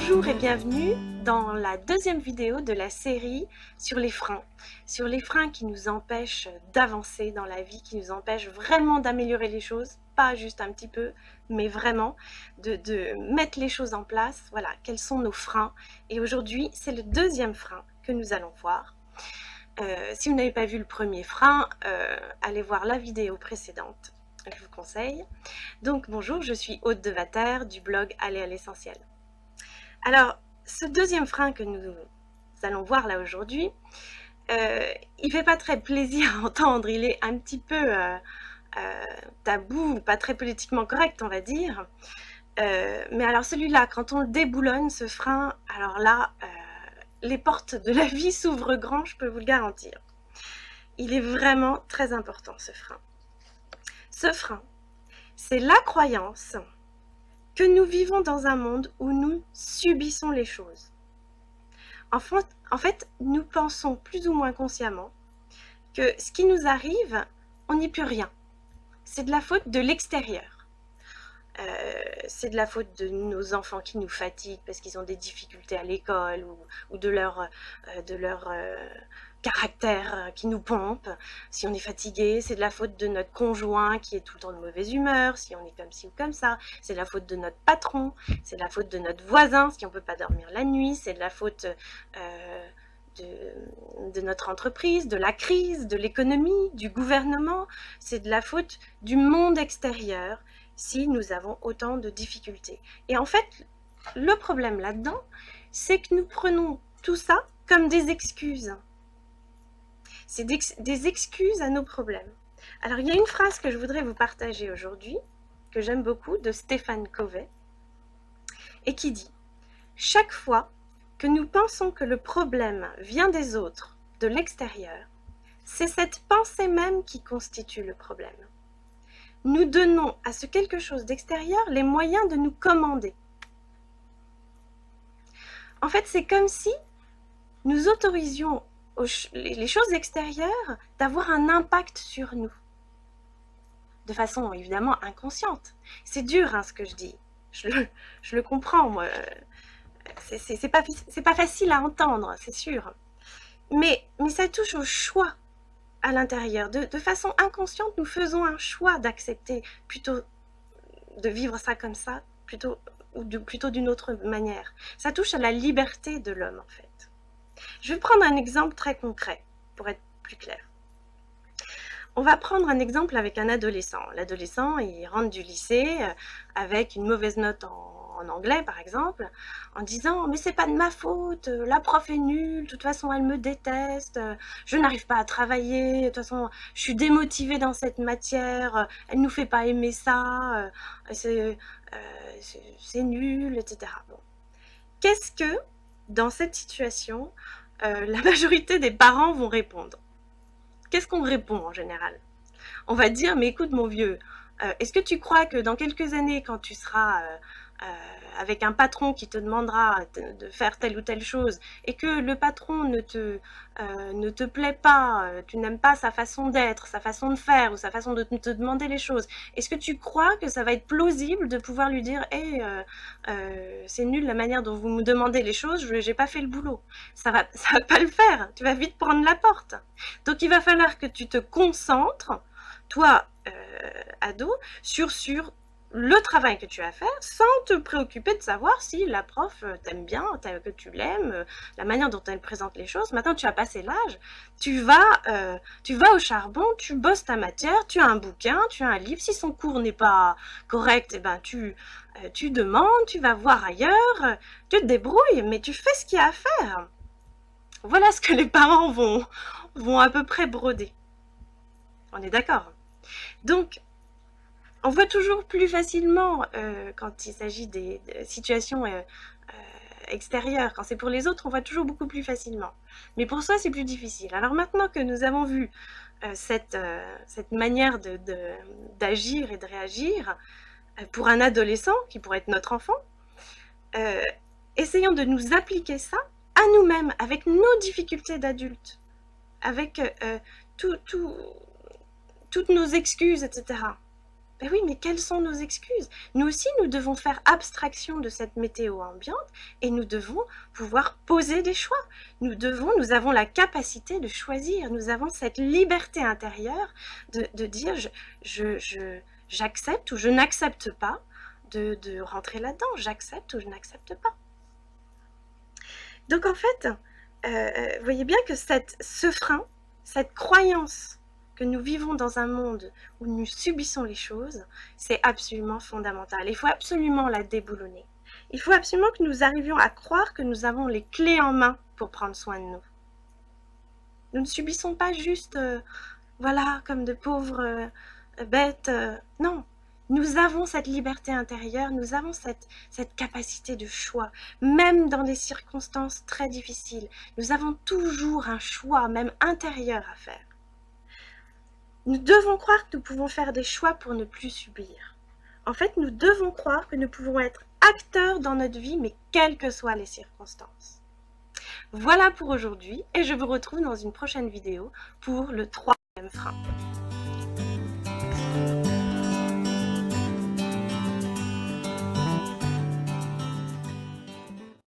Bonjour et bienvenue dans la deuxième vidéo de la série sur les freins qui nous empêchent d'avancer dans la vie, qui nous empêchent vraiment d'améliorer les choses, pas juste un petit peu, mais vraiment de mettre les choses en place. Voilà, quels sont nos freins. Et aujourd'hui, c'est le deuxième frein que nous allons voir. Si vous n'avez pas vu le premier frein, allez voir la vidéo précédente, je vous conseille. Donc bonjour, je suis Aude Devater du blog Aller à l'essentiel. Alors, ce deuxième frein que nous allons voir là aujourd'hui, il fait pas très plaisir à entendre, il est un petit peu tabou, pas très politiquement correct on va dire. Mais alors celui-là, quand on le déboulonne, ce frein, alors là, les portes de la vie s'ouvrent grand, je peux vous le garantir. Il est vraiment très important ce frein. Ce frein, c'est la croyance que nous vivons dans un monde où nous subissons les choses. En fait, nous pensons plus ou moins consciemment que ce qui nous arrive, on n'y peut rien. C'est de la faute de l'extérieur. C'est de la faute de nos enfants qui nous fatiguent parce qu'ils ont des difficultés à l'école ou de leur caractère qui nous pompe. Si on est fatigué, c'est de la faute de notre conjoint qui est tout le temps de mauvaise humeur, si on est comme ci ou comme ça. C'est de la faute de notre patron, c'est de la faute de notre voisin si on ne peut pas dormir la nuit, c'est de la faute de notre entreprise, de la crise, de l'économie, du gouvernement. C'est de la faute du monde extérieur si nous avons autant de difficultés. Et en fait, le problème là-dedans, c'est que nous prenons tout ça comme des excuses. C'est des excuses à nos problèmes. Alors, il y a une phrase que je voudrais vous partager aujourd'hui, que j'aime beaucoup, de Stephen Covey, et qui dit « Chaque fois que nous pensons que le problème vient des autres, de l'extérieur, c'est cette pensée même qui constitue le problème. Nous donnons à ce quelque chose d'extérieur les moyens de nous commander. » En fait, c'est comme si nous autorisions les choses extérieures d'avoir un impact sur nous. De façon évidemment inconsciente. C'est dur hein, ce que je dis. Je le comprends, moi. C'est pas facile à entendre, c'est sûr. Mais ça touche au choix à l'intérieur. De façon inconsciente, nous faisons un choix d'accepter plutôt de vivre ça comme ça, plutôt d'une autre manière. Ça touche à la liberté de l'homme, en fait. Je vais prendre un exemple très concret, pour être plus clair. On va prendre un exemple avec un adolescent. L'adolescent, il rentre du lycée avec une mauvaise note en anglais, par exemple, en disant « mais c'est pas de ma faute, la prof est nulle, de toute façon elle me déteste, je n'arrive pas à travailler, de toute façon je suis démotivée dans cette matière, elle nous fait pas aimer ça, c'est nul, etc. » Bon. Qu'est-ce que, dans cette situation, la majorité des parents vont répondre? Qu'est-ce qu'on répond en général? On va dire, mais écoute mon vieux, est-ce que tu crois que dans quelques années, quand tu seras avec un patron qui te demandera de faire telle ou telle chose, et que le patron ne te plaît pas, tu n'aimes pas sa façon d'être, sa façon de faire, ou sa façon de te demander les choses, est-ce que tu crois que ça va être plausible de pouvoir lui dire « Hey, c'est nul la manière dont vous me demandez les choses, j'ai pas fait le boulot ». Ça va pas le faire, tu vas vite prendre la porte. Donc il va falloir que tu te concentres, toi, ado, sur le travail que tu as à faire, sans te préoccuper de savoir si la prof t'aime bien, que tu l'aimes, la manière dont elle présente les choses. Maintenant, tu as passé l'âge, tu vas au charbon, tu bosses ta matière, tu as un bouquin, tu as un livre. Si son cours n'est pas correct, eh ben, tu demandes, tu vas voir ailleurs, tu te débrouilles, mais tu fais ce qu'il y a à faire. Voilà ce que les parents vont à peu près broder. On est d'accord? Donc, on voit toujours plus facilement quand il s'agit des situations extérieures. Quand c'est pour les autres, on voit toujours beaucoup plus facilement. Mais pour soi, c'est plus difficile. Alors maintenant que nous avons vu cette manière d'agir et de réagir pour un adolescent, qui pourrait être notre enfant, essayons de nous appliquer ça à nous-mêmes, avec nos difficultés d'adultes, avec toutes nos excuses, etc. Ben oui, mais quelles sont nos excuses? Nous aussi, nous devons faire abstraction de cette météo ambiante et nous devons pouvoir poser des choix. Nous avons la capacité de choisir, nous avons cette liberté intérieure de dire j'accepte ou je n'accepte pas de rentrer là-dedans, j'accepte ou je n'accepte pas. Donc en fait, vous voyez bien que ce frein, cette croyance que nous vivons dans un monde où nous subissons les choses, c'est absolument fondamental. Il faut absolument la déboulonner. Il faut absolument que nous arrivions à croire que nous avons les clés en main pour prendre soin de nous. Nous ne subissons pas juste, voilà, comme de pauvres bêtes. Non, nous avons cette liberté intérieure, nous avons cette capacité de choix, même dans des circonstances très difficiles. Nous avons toujours un choix, même intérieur, à faire. Nous devons croire que nous pouvons faire des choix pour ne plus subir. En fait, nous devons croire que nous pouvons être acteurs dans notre vie, mais quelles que soient les circonstances. Voilà pour aujourd'hui, et je vous retrouve dans une prochaine vidéo pour le 3e frein.